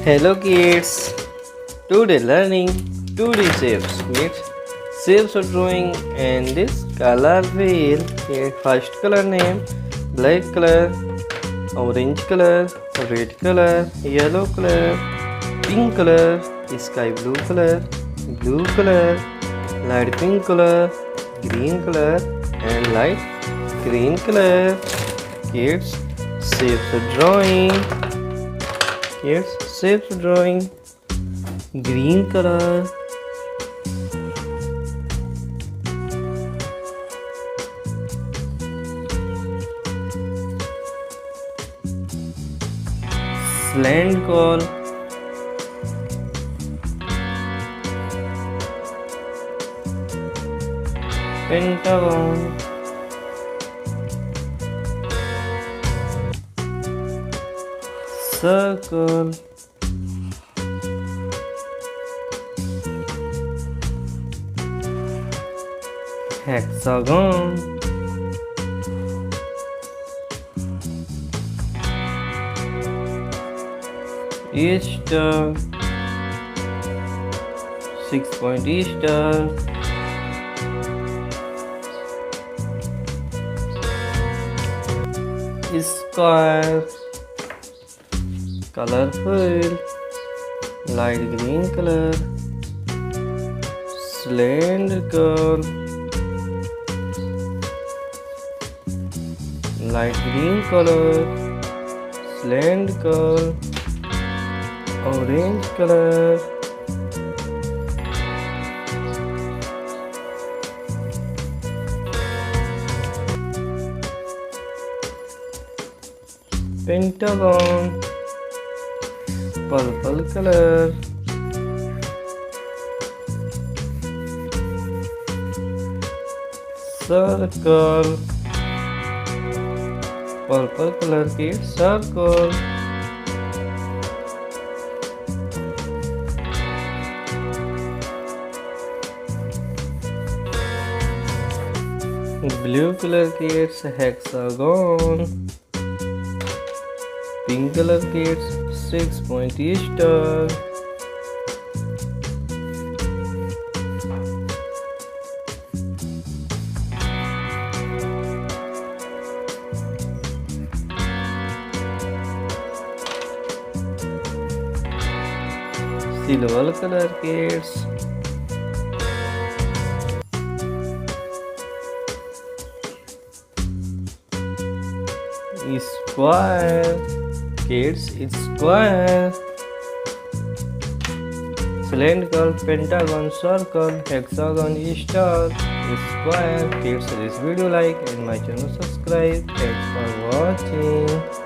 Hello kids, today learning 2D shapes means shapes of drawing and this color wheel. Here first color name black color, orange color, red color, yellow color, pink color, sky blue color, light pink color, green color and light green color. Kids shapes of drawing. Here's shapes drawing green color, slant call, pentagon, circle, hexagon, Easter, 6-point Easter, square, colorful, light green color, cylindrical, light green color, cylindrical, orange color, pentagon, purple color, circle, purple color की circle, blue color की hexagon, pink color की 6-point Easter, silver color kids, square kids, it's square, cylindrical, pentagon, circle, hexagon, star, square. Kids, this video like and my channel subscribe. Thanks for watching.